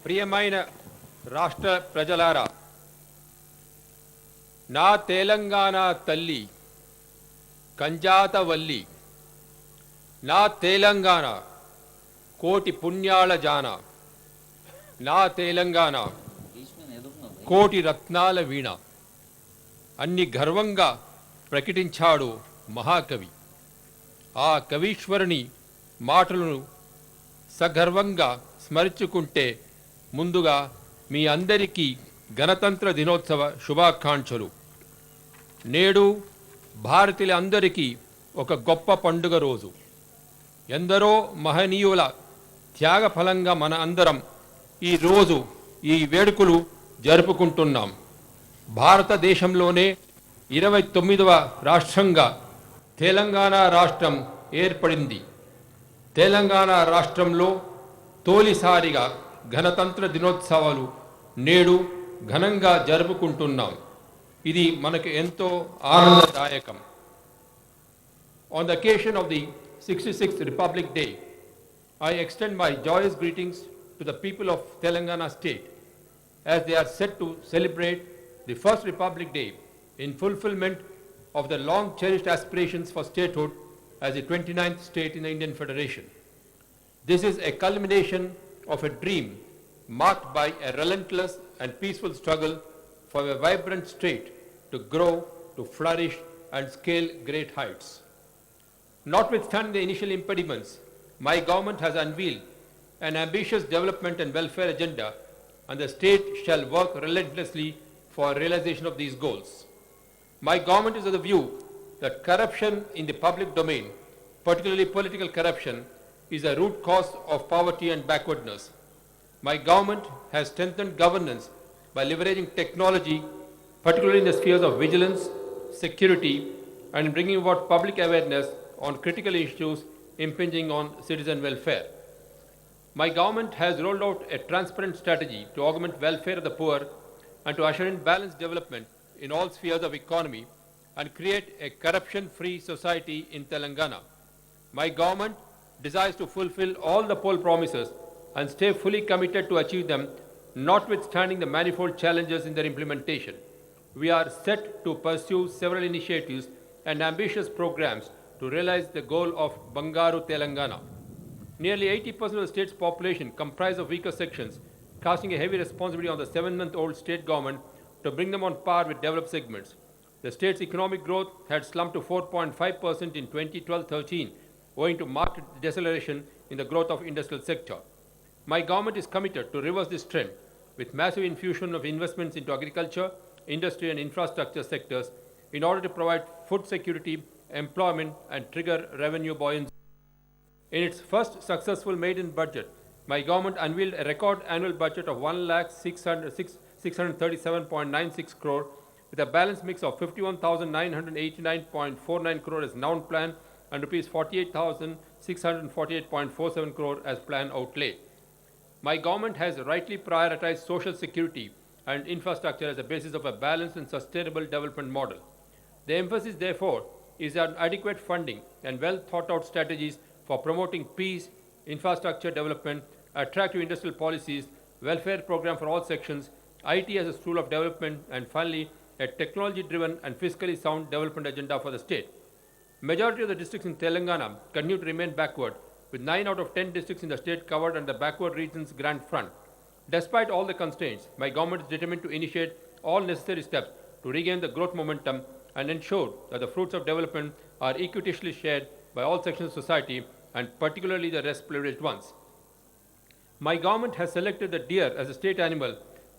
ప్రియమైన రాష్ట్ర ప్రజలారా, నా తెలంగాణ తల్లి కంజాతవల్లి, నా తెలంగాణ కోటి పుణ్యాల జాన, నా తెలంగాణ కోటి రత్నాల వీణ అన్ని గర్వంగా ప్రకటించాడు మహాకవి. ఆ కవీశ్వరుని మాటలను సగర్వంగా స్మరించుకుంటే ముందుగా మీ అందరికీ గణతంత్ర దినోత్సవ శుభాకాంక్షలు. నేడు భారతీయుల అందరికీ ఒక గొప్ప పండుగ రోజు. ఎందరో మహనీయుల త్యాగ ఫలంగా మన అందరం ఈరోజు ఈ వేడుకలు జరుపుకుంటున్నాం. భారతదేశంలోనే 29వ రాష్ట్రంగా తెలంగాణ రాష్ట్రం ఏర్పడింది. తెలంగాణ రాష్ట్రంలో తొలిసారిగా గణతంత్ర దినోత్సవాలు నేడు ఘనంగా జరుపుకుంటున్నాం. ఇది మనకు ఎంతో ఆనందదాయకం. On the occasion of the 66th Republic Day, I extend my joyous greetings to the people of Telangana state as they are set to celebrate the first Republic Day in fulfillment of the long cherished aspirations for statehood as the 29th state in the Indian Federation. This is a culmination of a dream marked by a relentless and peaceful struggle for a vibrant state to grow, to flourish and scale great heights. Notwithstanding the initial impediments, my government has unveiled an ambitious development and welfare agenda, and the state shall work relentlessly for realization of these goals. My government is of the view that corruption in the public domain, particularly political corruption, is a root cause of poverty and backwardness. My government has strengthened governance by leveraging technology, particularly in the spheres of vigilance, security, and bringing about public awareness on critical issues impinging on citizen welfare. My government has rolled out a transparent strategy to augment welfare of the poor and to usher in balanced development in all spheres of economy and create a corruption-free society in Telangana. My government desires to fulfill all the poll promises and stay fully committed to achieve them, notwithstanding the manifold challenges in their implementation. We are set to pursue several initiatives and ambitious programs to realize the goal of Bangaru Telangana. Nearly 80% of the state's population comprise of weaker sections, casting a heavy responsibility on the 7-month-old state government to bring them on par with developed segments. The state's economic growth had slumped to 4.5% in 2012-13, owing to marked deceleration in the growth of industrial sector. My government is committed to reverse this trend with massive infusion of investments into agriculture, industry and infrastructure sectors in order to provide food security, employment and trigger revenue buoyancy. In its first successful maiden budget, my government unveiled a record annual budget of 1,637.96 crore with a balanced mix of 51,989.49 crore as noun plan and rupees 48,648.47 crore as plan outlay. My government has rightly prioritized social security and infrastructure as a basis of a balanced and sustainable development model. The emphasis, therefore, is on adequate funding and well thought out strategies for promoting peace, infrastructure development, attractive industrial policies, welfare program for all sections, IT as a tool of development, and finally, a technology-driven and fiscally sound development agenda for the state. Majority of the districts in Telangana continue to remain backward, with 9 out of 10 districts in the state covered under the backward regions grant front. Despite all the constraints, my government is determined to initiate all necessary steps to regain the growth momentum and ensure that the fruits of development are equitably shared by all sections of society and particularly the less privileged ones. My government has selected the deer as a state animal,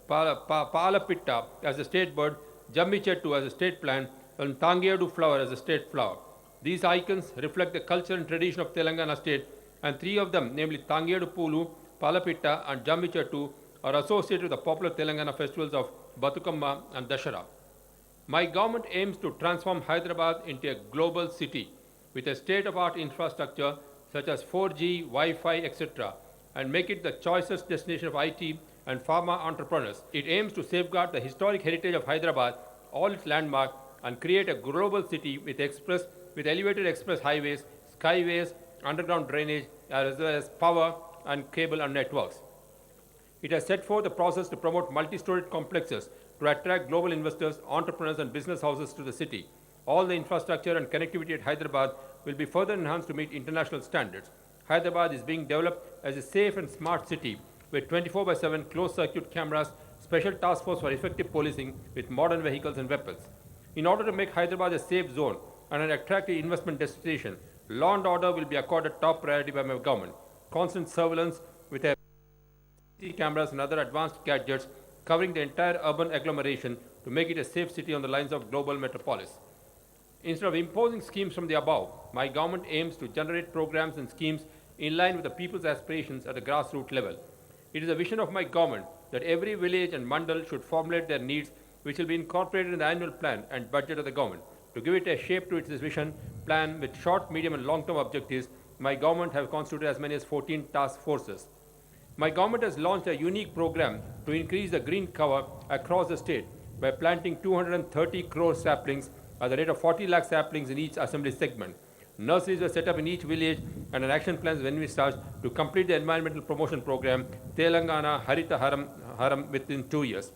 Palapitta as a state bird, Jammi-Chettu as a state plant, and Tangedu flower as a state flower. These icons reflect the culture and tradition of Telangana state, and 3 of them, namely Tangedu Pulu, Palapitta and Jammi-Chettu, are associated with the popular Telangana festivals of Batukamma and Dashara. My government aims to transform Hyderabad into a global city with a state-of-art infrastructure such as 4G, Wi-Fi, etc., and make it the choicest destination of IT and pharma entrepreneurs. It aims to safeguard the historic heritage of Hyderabad, all its landmarks, and create a global city with elevated express highways, skyways, underground drainage, as well as power and cable and networks. It has set forth a process to promote multi-storied complexes to attract global investors, entrepreneurs, and business houses to the city. All the infrastructure and connectivity at Hyderabad will be further enhanced to meet international standards. Hyderabad is being developed as a safe and smart city with 24/7 closed-circuit cameras, special task force for effective policing with modern vehicles and weapons. In order to make Hyderabad a safe zone and an attractive investment destination, law and order will be accorded top priority by my government. Constant surveillance with a CCTV cameras and other advanced gadgets covering the entire urban agglomeration to make it a safe city on the lines of global metropolis. Instead of imposing schemes from the above, my government aims to generate programs and schemes in line with the people's aspirations at a grassroots level. It is a vision of my government that every village and mandal should formulate their needs, which will be incorporated in the annual plan and budget of the government. To give it a shape to its vision plan with short, medium, and long-term objectives, my government has constituted as many as 14 task forces. My government has launched a unique program to increase the green cover across the state by planting 230 crore saplings at the rate of 40 lakh saplings in each assembly segment. Nurseries were set up in each village and an action plan is envisaged to complete the environmental promotion program Telangana Harita Haram within 2 years.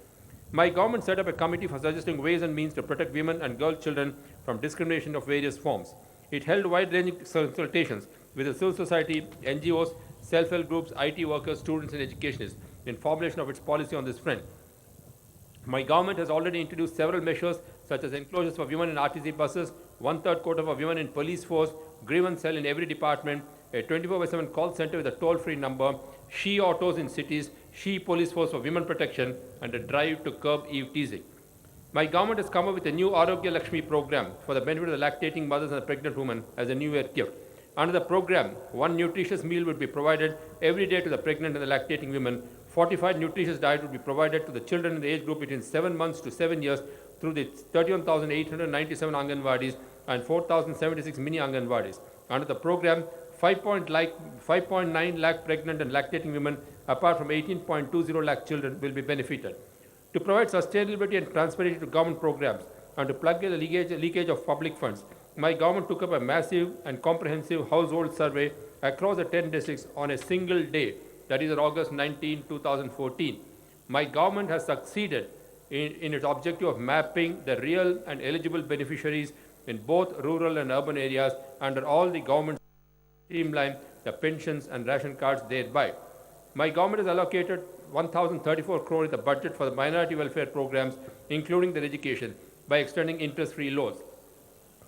My government set up a committee for suggesting ways and means to protect women and girl children from discrimination of various forms. It held wide-ranging consultations with the civil society, NGOs, self-help groups, IT workers, students, and educationists in formulation of its policy on this front. My government has already introduced several measures such as enclosures for women in RTC buses, one-third quota for women in police force, grievance cell in every department, a 24/7 call center with a toll-free number, she autos in cities, she police force for women protection, and a drive to curb eve teasing. My government has come up with a new Arogya Lakshmi program for the benefit of the lactating mothers and the pregnant women as a New Year gift. Under the program, one nutritious meal would be provided every day to the pregnant and the lactating women. Fortified nutritious diet would be provided to the children in the age group between 7 months to 7 years through the 31,897 Anganwadis and 4,076 mini Anganwadis. Under the program, 5.9 lakh pregnant and lactating women, apart from 18.20 lakh children, will be benefited. To provide sustainability and transparency to government programs and to plug in the leakage of public funds, my government took up a massive and comprehensive household survey across the 10 districts on a single day, that is on August 19, 2014. My government has succeeded in its objective of mapping the real and eligible beneficiaries in both rural and urban areas under all the government streamline the pensions and ration cards thereby. My government has allocated 1,034 crore in the budget for the minority welfare programs, including their education, by extending interest-free loans.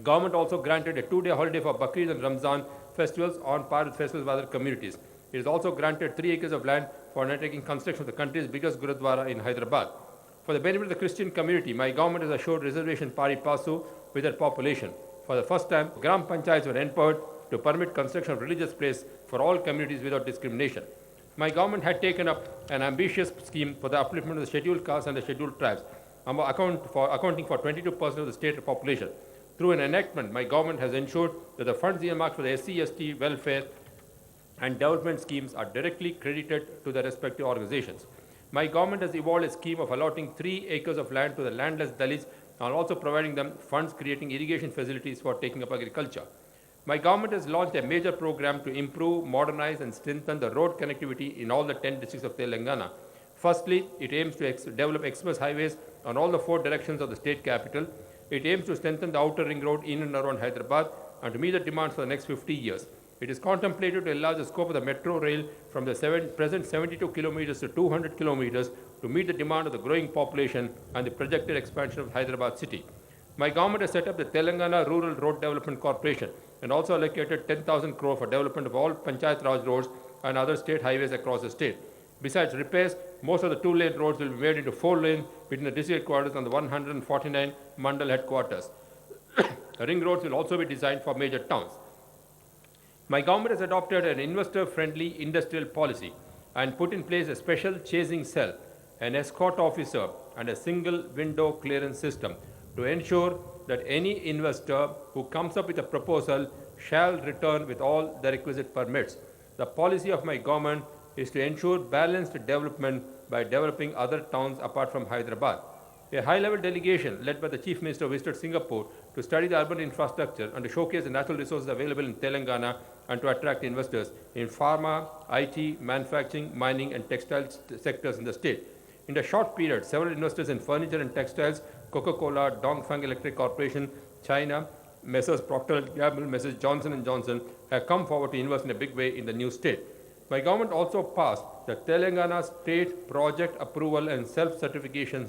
Government also granted a 2-day holiday for Bakrid and Ramzan festivals on par with festivals of other communities. It has also granted 3 acres of land for undertaking construction of the country's biggest Gurudwara in Hyderabad. For the benefit of the Christian community, my government has assured reservation pari passu with their population. For the first time, Gram Panchayats were empowered to permit construction of religious places for all communities without discrimination. My government had taken up an ambitious scheme for the upliftment of the scheduled castes and the scheduled tribes, accounting for 22% of the state population. Through an enactment, my government has ensured that the funds earmarked for the SC/ST welfare and development schemes are directly credited to the respective organizations. My government has evolved a scheme of allotting 3 acres of land to the landless Dalits and also providing them funds creating irrigation facilities for taking up agriculture. My government has launched a major program to improve, modernize, and strengthen the road connectivity in all the 10 districts of Telangana. Firstly, it aims to develop express highways on all the 4 directions of the state capital. It aims to strengthen the outer ring road in and around Hyderabad and to meet the demands for the next 50 years. It is contemplated to enlarge the scope of the metro rail from the present 72 kilometers to 200 kilometers to meet the demand of the growing population and the projected expansion of Hyderabad city. My government has set up the Telangana Rural Road Development Corporation and also allocated 10,000 crore for development of all Panchayat Raj roads and other state highways across the state. Besides repairs, most of the 2-lane roads will be made into 4 lanes between the district headquarters and the 149 mandal headquarters. Ring roads will also be designed for major towns. My government has adopted an investor-friendly industrial policy and put in place a special chasing cell, an escort officer, and a single window clearance system to ensure that any investor who comes up with a proposal shall return with all the requisite permits. The policy of my government is to ensure balanced development by developing other towns apart from Hyderabad. A high-level delegation led by the Chief Minister visited Singapore to study the urban infrastructure and to showcase the natural resources available in Telangana and to attract investors in pharma, IT, manufacturing, mining, and textile sectors in the state. In a short period, several investors in furniture and textiles, Coca-Cola, Dongfang Electric Corporation, China, Messrs. Procter & Gamble, Messrs. Johnson & Johnson have come forward to invest in a big way in the new state. My government also passed the Telangana State Project Approval and Self-Certification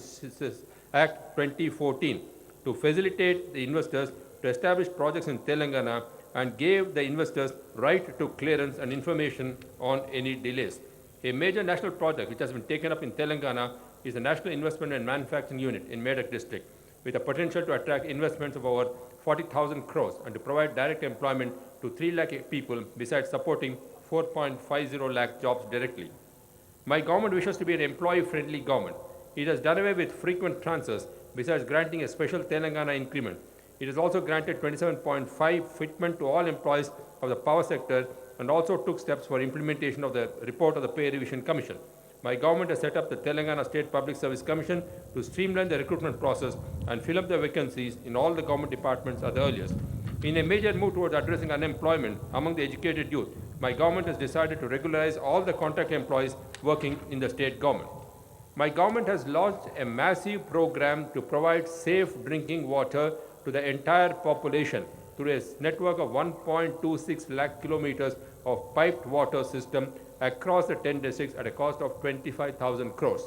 Act 2014 to facilitate the investors to establish projects in Telangana and gave the investors right to clearance and information on any delays. A major national project which has been taken up in Telangana is the National Investment and Manufacturing Unit in Medak district, with a potential to attract investments of over 40,000 crores and to provide direct employment to 3 lakh people besides supporting 4.50 lakh jobs directly. My government wishes to be an employee-friendly government. It has done away with frequent transfers besides granting a special Telangana increment. It has also granted 27.5 fitment to all employees of the power sector and also took steps for implementation of the report of the Pay Revision Commission. My government has set up the Telangana State Public Service Commission to streamline the recruitment process and fill up the vacancies in all the government departments at the earliest. In a major move towards addressing unemployment among the educated youth, my government has decided to regularize all the contract employees working in the state government. My government has launched a massive program to provide safe drinking water to the entire population through a network of 1.26 lakh kilometers of piped water system across the 10 districts at a cost of 25,000 crores.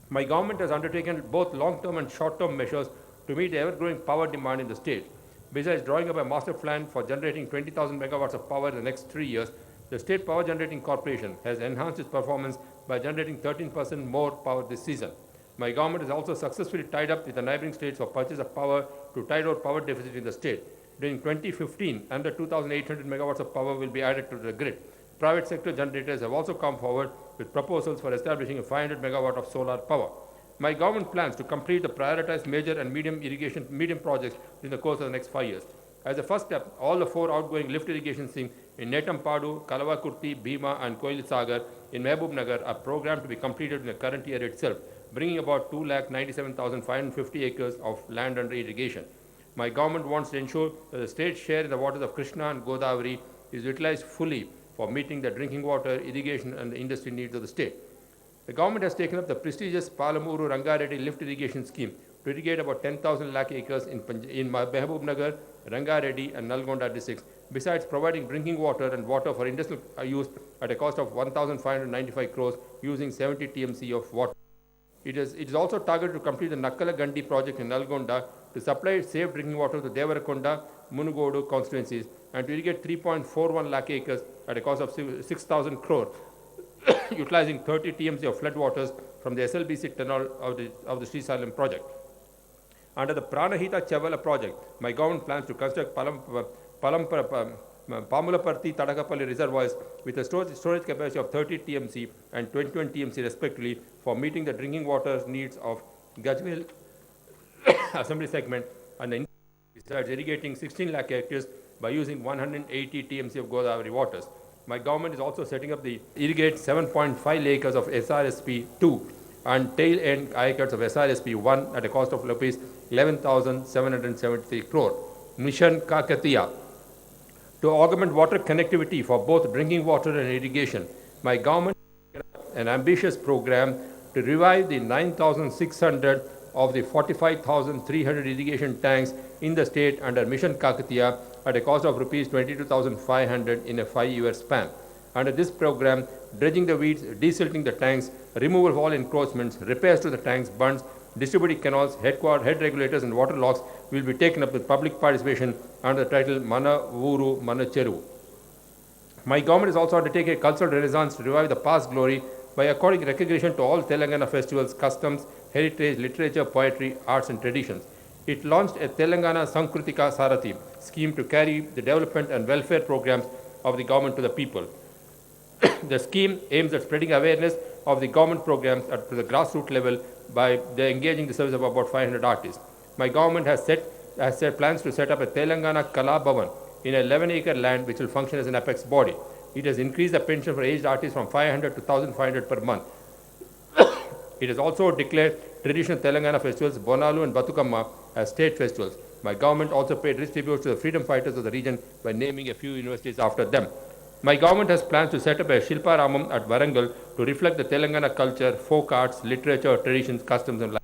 My government has undertaken both long-term and short-term measures to meet the ever-growing power demand in the state. Besides drawing up a master plan for generating 20,000 megawatts of power in the next 3 years, the State Power Generating Corporation has enhanced its performance by generating 13% more power this season. My government has also successfully tied up with the neighboring states for purchase of power to tide over power deficit in the state. During 2015, under 2,800 megawatts of power will be added to the grid. Private sector generators have also come forward with proposals for establishing a 500 megawatt of solar power. My government plans to complete the prioritized major and medium projects in the course of the next 5 years. As a first step, all the 4 outgoing lift irrigation schemes in Netampadu, Kalavakurti, Bhima, and Koil Sagar in Mehboob Nagar are programmed to be completed in the current year itself, bringing about 2,97,550 acres of land under irrigation. My government wants to ensure that the state's share in the waters of Krishna and Godavari is utilized fully for meeting the drinking water, irrigation, and the industry needs of the state. The government has taken up the prestigious Palamuru Rangareddy lift irrigation scheme to irrigate about 10,000 lakh acres in Mehboob Nagar, Rangareddy, and Nalgonda districts, besides providing drinking water and water for industrial use at a cost of 1,595 crores using 70 TMC of water. It is also targeted to complete the Nakkala Gandi project in Nalgonda to supply safe drinking water to Devarakonda, Munugodu constituencies and to irrigate 3.41 lakh acres at a cost of 6,000 crore, utilizing 30 TMC of flood waters from the SLBC tunnel of the Srisalam project. Under the Pranahita Chavala project, my government plans to construct Pamulaparthi Tadakapalli reservoirs with a storage capacity of 30 TMC and 21 TMC respectively for meeting the drinking water needs of Gajwel assembly segment and the besides irrigating 16 lakh hectares by using 180 TMC of Godavari waters. My government is also setting up the irrigate 7.5 acres of SRSP 2 and tail end acres of SRSP 1 at a cost of rupees 11,773 crore. Mission Kakatiya. To augment water connectivity for both drinking water and irrigation, my government has an ambitious program to revive the 9,600 of the 45,300 irrigation tanks in the state under Mission Kakatiya at a cost of rupees 22,500 in a 5-year span. Under this program, dredging the weeds, desilting the tanks, removal of all encroachments, repairs to the tanks, bunds, distributing canals, head regulators and water locks will be taken up with public participation under the title Mana Uru Mana Cheru. My government is also undertaking a cultural renaissance to revive the past glory by according recognition to all Telangana festivals, customs, heritage, literature, poetry, arts and traditions. It launched a Telangana Sankritika Sarathi scheme to carry the development and welfare programs of the government to the people. The scheme aims at spreading awareness of the government programs to the grassroots level by engaging the service of about 500 artists. My government has set plans to set up a Telangana Kala Bhavan in an 11-acre land which will function as an apex body. It has increased the pension for aged artists from 500 to 1,500 per month. It has also declared traditional Telangana festivals, Bonalu and Batukamma, as state festivals. My government also paid rich tributes to the freedom fighters of the region by naming a few universities after them. My government has plans to set up a Shilpa Ramam at Warangal to reflect the Telangana culture, folk arts, literature, traditions, customs, and life.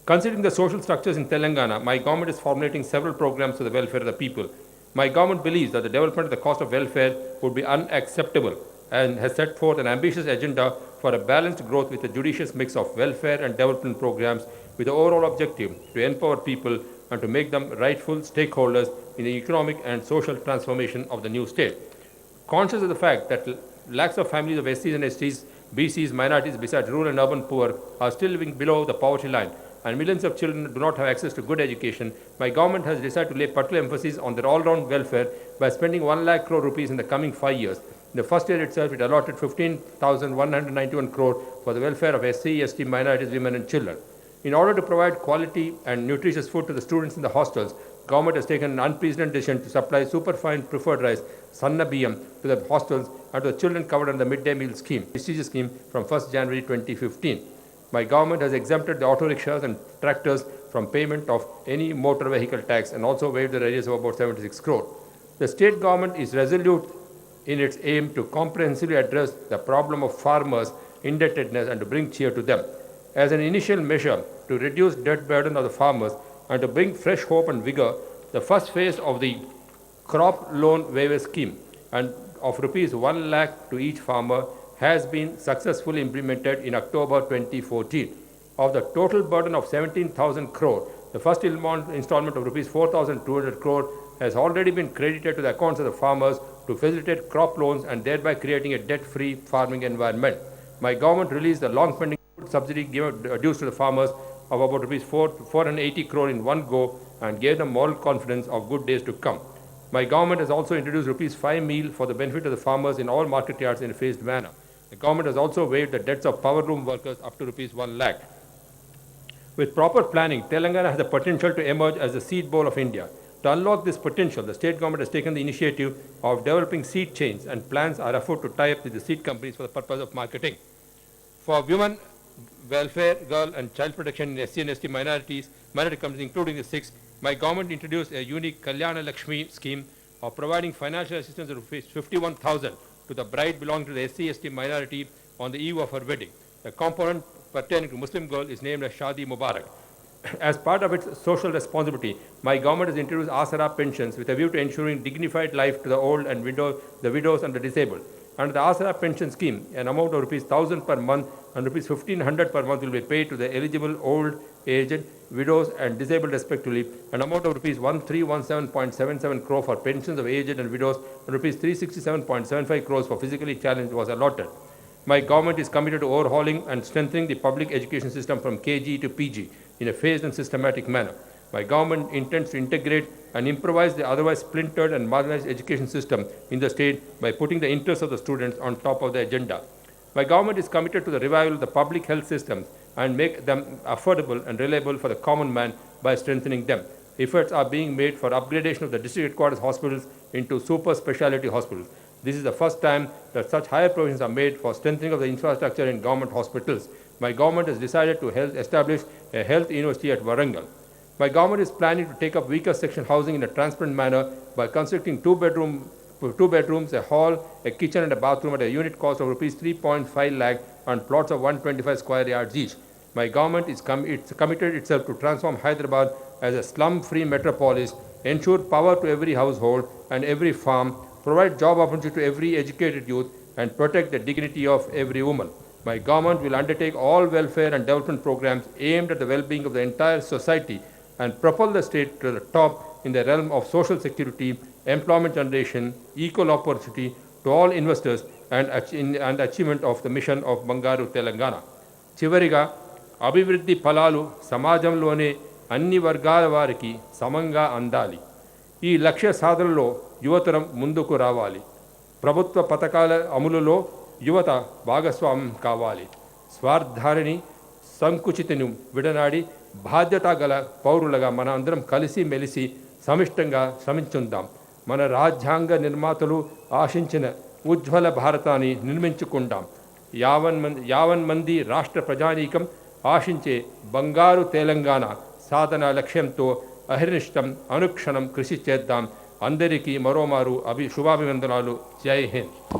Considering the social structures in Telangana, my government is formulating several programs for the welfare of the people. My government believes that the development at the cost of welfare would be unacceptable and has set forth an ambitious agenda for a balanced growth with a judicious mix of welfare and development programs with the overall objective to empower people and to make them rightful stakeholders in the economic and social transformation of the new state. Conscious of the fact that lakhs of families of SCs and STs, BCs, minorities, besides rural and urban poor, are still living below the poverty line, and millions of children do not have access to good education, my government has decided to lay particular emphasis on their all-round welfare by spending 1 lakh crore rupees in the coming 5 years. In the first year itself, it allotted 15,191 crore for the welfare of SC, ST, minorities, women and children. In order to provide quality and nutritious food to the students in the hostels, government has taken an unprecedented decision to supply superfine preferred rice, Sanna Biyam, to the hostels and to the children covered under the midday meal scheme, prestigious scheme from 1st January 2015. My government has exempted the auto rickshaws and tractors from payment of any motor vehicle tax and also waived the arrears of about 76 crore. The state government is resolute in its aim to comprehensively address the problem of farmers' indebtedness and to bring cheer to them. As an initial measure to reduce debt burden of the farmers and to bring fresh hope and vigor, the first phase of the crop loan waiver scheme and of rupees 1 lakh to each farmer has been successfully implemented in October 2014. Of the total burden of 17,000 crore, the first installment of rupees 4,200 crore has already been credited to the accounts of the farmers to facilitate crop loans and thereby creating a debt-free farming environment. My government released the long-pending subsidy dues to the farmers of about rupees 480 crore in one go and gave them moral confidence of good days to come. My government has also introduced rupees 5 meal for the benefit of the farmers in all market yards in a phased manner. The government has also waived the debts of power loom workers up to rupees 1 lakh. With proper planning, Telangana has the potential to emerge as the seed bowl of India. To unlock this potential, the state government has taken the initiative of developing seed chains, and plans are afoot to tie up with the seed companies for the purpose of marketing. For women welfare, girl and child protection in SC and ST minority companies, including the six, my government introduced a unique Kalyana Lakshmi scheme of providing financial assistance of rupees 51,000 to the bride belonging to the SC ST minority on the eve of her wedding. The component pertaining to Muslim girl is named as Shadi Mubarak. As part of its social responsibility, my government has introduced Asara pensions with a view to ensuring dignified life to the old and the widows and the disabled. Under the Asara pension scheme, an amount of rupees 1,000 per month and rupees 1,500 per month will be paid to the eligible old, aged, widows and disabled respectively. An amount of rupees 1,317.77 crore for pensions of aged and widows and rupees 367.75 crores for physically challenged was allotted. My government is committed to overhauling and strengthening the public education system from KG to PG in a phased and systematic manner. My government intends to integrate and improvise the otherwise splintered and marginalized education system in the state by putting the interests of the students on top of the agenda. My government is committed to the revival of the public health systems and make them affordable and reliable for the common man by strengthening them. Efforts are being made for upgradation of the district headquarters hospitals into super specialty hospitals. This is the first time that such higher provisions are made for strengthening of the infrastructure in government hospitals. My government has decided to establish a health university at Warangal. My government is planning to take up weaker section housing in a transparent manner by constructing two bedrooms, a hall, a kitchen and a bathroom at a unit cost of rupees 3.5 lakh on plots of 125 square yards each. My government is committed itself to transform Hyderabad as a slum-free metropolis, ensure power to every household and every farm, provide job opportunity to every educated youth, and protect the dignity of every woman. My government will undertake all welfare and development programs aimed at the well-being of the entire society and propel the state to the top in the realm of social security, employment generation, equal opportunity to all investors, and achievement of the mission of Bangaru Telangana. చివరిగా అభివృద్ధి ఫలాలు సమాజంలోనే అన్ని వర్గాల వారికి సమంగా అందాలి. ఈ లక్ష్య సాధనలో యువతరం ముందుకు రావాలి. ప్రభుత్వ పథకాల అమలులో యువత భాగస్వామ్యం కావాలి. స్వార్థాన్ని సంకుచితను విడనాడి బాధ్యత గల పౌరులుగా మన అందరం కలిసి మెలిసి సమిష్టంగా శ్రమించుందాం. మన రాజ్యాంగ నిర్మాతలు ఆశించిన ఉజ్వల భారతాన్ని నిర్మించుకుందాం. యావన్ మంది రాష్ట్ర ప్రజానీకం ఆశించే బంగారు తెలంగాణ సాధన లక్ష్యంతో అహర్నిష్టం అనుక్షణం కృషి చేద్దాం. అందరికీ మరోమారు శుభాభివందనాలు. జై హింద్.